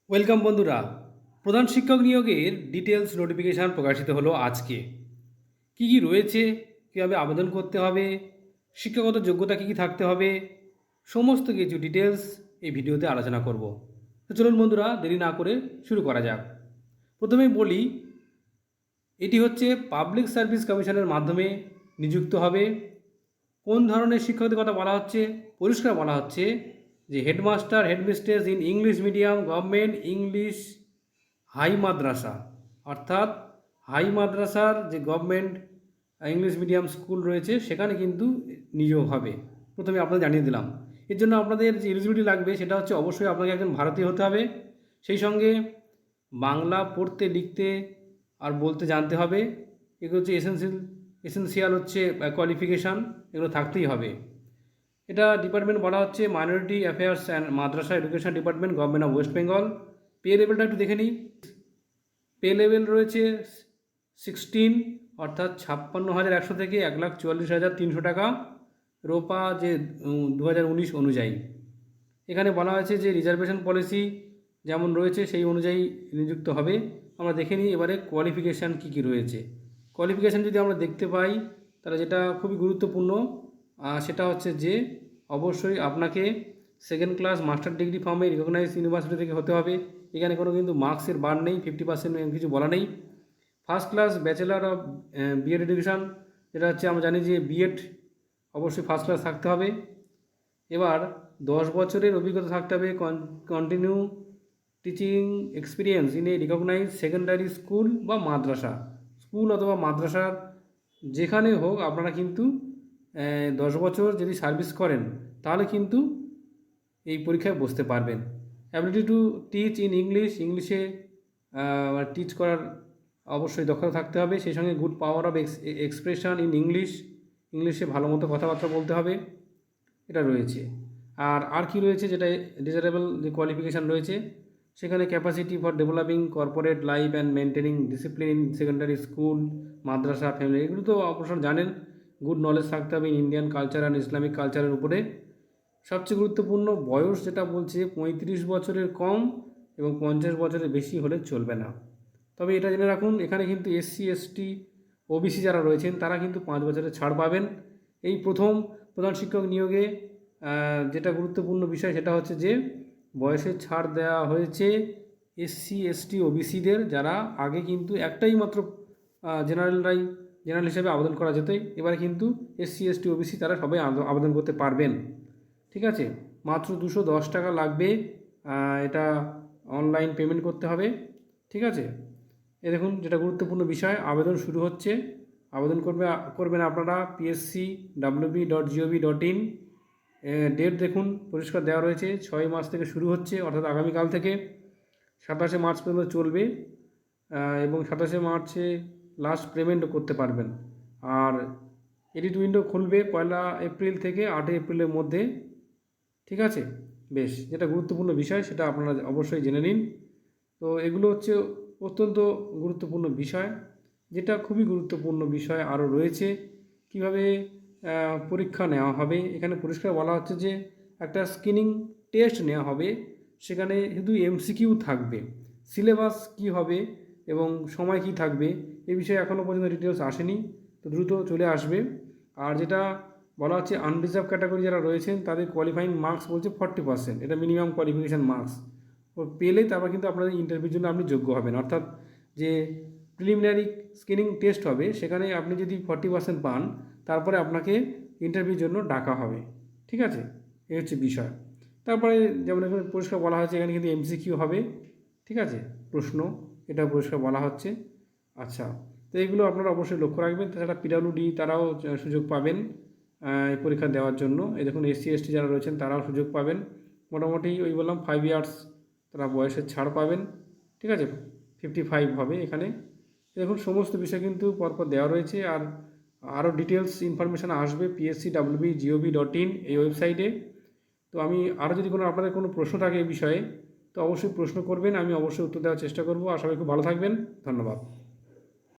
Welcome বন্ধুরা। প্রধান শিক্ষক নিয়োগের ডিটেলস নোটিফিকেশান প্রকাশিত হলো আজকে। কি কি রয়েছে, কীভাবে আবেদন করতে হবে, শিক্ষাগত যোগ্যতা কী কী থাকতে হবে, সমস্ত কিছু ডিটেলস এই ভিডিওতে আলোচনা করব। তো চলুন বন্ধুরা, দেরি না করে শুরু করা যাক। প্রথমেই বলি, এটি হচ্ছে পাবলিক সার্ভিস কমিশনের মাধ্যমে নিযুক্ত হবে। কোন ধরনের শিক্ষকদের কথা বলা হচ্ছে? পরিষ্কার বলা হচ্ছে যে headmaster headmistress in English medium government English high মাদ্রাসা, অর্থাৎ হাই মাদ্রাসার যে গভর্নমেন্ট ইংলিশ মিডিয়াম স্কুল রয়েছে সেখানে কিন্তু নিয়োগ হবে। প্রথমে আপনাদের জানিয়ে দিলাম। এর জন্য আপনাদের যে এলিজিবিলিটি লাগবে সেটা হচ্ছে অবশ্যই আপনাকে একজন ভারতীয় হতে হবে, সেই সঙ্গে বাংলা পড়তে লিখতে আর বলতে জানতে হবে। এগুলো হচ্ছে এসেন্সিয়াল হচ্ছে কোয়ালিফিকেশান, এগুলো থাকতেই হবে। এটা ডিপার্টমেন্ট বলা হচ্ছে minority affairs and Madrasa education department, government of West Bengal. Pay লেভেলটা একটু দেখে নিই। পে লেভেল রয়েছে 16, অর্থাৎ 56,100 থেকে 1,44,300 টাকা, রোপা যে 2019 অনুযায়ী। এখানে বলা হয়েছে যে রিজার্ভেশন পলিসি যেমন রয়েছে সেই অনুযায়ী নিযুক্ত হবে। আমরা দেখে নিই এবারে কোয়ালিফিকেশান কী কী রয়েছে। কোয়ালিফিকেশান যদি আমরা দেখতে পাই তাহলে যেটা খুবই গুরুত্বপূর্ণ সেটা হচ্ছে যে অবশ্যই আপনাকে সেকেন্ড ক্লাস মাস্টার ডিগ্রি ফর্মে রিকগনাইজ ইউনিভার্সিটি থেকে হতে হবে। এখানে কোনো কিন্তু মার্কসের বার নেই, 50% কিছু বলা নেই। First class bachelor of B Ed education, যেটা হচ্ছে আমরা জানি যে বিএড অবশ্যই ফার্স্ট ক্লাস থাকতে হবে। এবার 10 বছরের অভিজ্ঞতা থাকতে হবে, continue teaching experience in a recognise secondary school বা মাদ্রাসা, স্কুল অথবা মাদ্রাসার যেখানে হোক আপনারা কিন্তু 10 বছর যদি সার্ভিস করেন তাহলে কিন্তু এই পরীক্ষায় বসতে পারবেন। Ability to teach in English, ইংলিশে টিচ করার অবশ্যই দক্ষতা থাকতে হবে, সেই সঙ্গে good power of expression in English, ইংলিশে ভালো মতো কথাবার্তা বলতে হবে, এটা রয়েছে। আর কি রয়েছে যেটা ডিজারেবল যে কোয়ালিফিকেশান রয়েছে সেখানে capacity for developing corporate life and maintaining discipline in secondary school Madrasa family, এগুলো তো অবশ্যই জানেন। গুড নলেজ থাকতে হবে in Indian culture and Islamic কালচারের উপরে। সবচেয়ে গুরুত্বপূর্ণ বয়স যেটা বলছে 35 বছরের কম এবং 50 বছরের বেশি হলে চলবে না। তবে এটা জেনে রাখুন, এখানে কিন্তু এসসি এসটি ওবিসি যারা রয়েছেন তারা কিন্তু 5 বছরের ছাড় পাবেন। এই প্রথম প্রধান শিক্ষক নিয়োগে যেটা গুরুত্বপূর্ণ বিষয় সেটা হচ্ছে যে বয়সের ছাড় দেওয়া হয়েছে এসসি এসটি ওবিসিদের, যারা আগে কিন্তু একটাই মাত্র জেনারেল হিসেবে আবেদন করা যেত। এবারে কিন্তু এসসি এসটি ওবিসি তারা সবাই আবেদন করতে পারবেন। ঠিক আছে, মাত্র 210 টাকা লাগবে, এটা অনলাইন পেমেন্ট করতে হবে। ঠিক আছে, এ দেখুন যেটা গুরুত্বপূর্ণ বিষয়, আবেদন শুরু হচ্ছে। আবেদন করবেন আপনারা pscwb.gov.in। ডেট দেখুন পরিষ্কার দেওয়া রয়েছে, 6 মার্চ থেকে শুরু হচ্ছে, অর্থাৎ আগামীকাল থেকে 27 মার্চ পর্যন্ত চলবে, এবং 27 মার্চে লাস্ট পেমেন্টও করতে পারবেন। আর এডিট উইন্ডো খুলবে 1 এপ্রিল থেকে 8 এপ্রিলের মধ্যে। ঠিক আছে, বেশ, যেটা গুরুত্বপূর্ণ বিষয় সেটা আপনারা অবশ্যই জেনে নিন। তো এগুলো হচ্ছে অত্যন্ত গুরুত্বপূর্ণ বিষয়। যেটা খুবই গুরুত্বপূর্ণ বিষয় আরও রয়েছে, কিভাবে পরীক্ষা নেওয়া হবে। এখানে পরিষ্কার বলা হচ্ছে যে একটা স্ক্রিনিং টেস্ট নেওয়া হবে, সেখানে শুধু এমসিকিউ থাকবে। সিলেবাস কি হবে এবং সময় কি থাকবে এ বিষয়ে এখনও পর্যন্ত ডিটেলস আসেনি, তো দ্রুত চলে আসবে। আর যেটা বলা হচ্ছে আনরিজার্ভ ক্যাটাগরি যারা রয়েছেন তাদের কোয়ালিফাইং মার্কস বলছে 40%, এটা মিনিমাম কোয়ালিফিকেশান মার্কস পেলে তারপর কিন্তু আপনাদের ইন্টারভিউর জন্য আপনি যোগ্য হবেন। অর্থাৎ যে প্রিলিমিনারি স্ক্রিনিং টেস্ট হবে সেখানে আপনি যদি 40% পান তারপরে আপনাকে ইন্টারভিউর জন্য ডাকা হবে। ঠিক আছে, এই হচ্ছে বিষয়। তারপরে যেমন এখানে পরিষ্কার বলা হচ্ছে এখানে কিন্তু এমসিকিউ হবে। ঠিক আছে, প্রশ্ন এটা পরিষ্কার বলা হচ্ছে। আচ্ছা, তো এইগুলো আপনারা অবশ্যই লক্ষ্য রাখবেন। তাছাড়া পিডব্লিউডি তারাও সুযোগ পাবেন এই পরীক্ষা দেওয়ার জন্য। এই দেখুন এসসি এসটি যারা রয়েছেন তারাও সুযোগ পাবেন। মোটামুটি ওই বললাম 5 ইয়ার্স তারা বয়সের ছাড় পাবেন। ঠিক আছে, 55 হবে এখানে। দেখুন সমস্ত বিষয় কিন্তু পরপর দেওয়া রয়েছে। আর আরও ডিটেলস ইনফরমেশান আসবে pscwb.gov.in এই ওয়েবসাইটে। তো আমি আরও যদি আপনাদের কোনো প্রশ্ন থাকে এই বিষয়ে তো অবশ্যই প্রশ্ন করবেন, আমি অবশ্যই উত্তর দেওয়ার চেষ্টা করব। আশা করি খুব ভালো থাকবেন। ধন্যবাদ।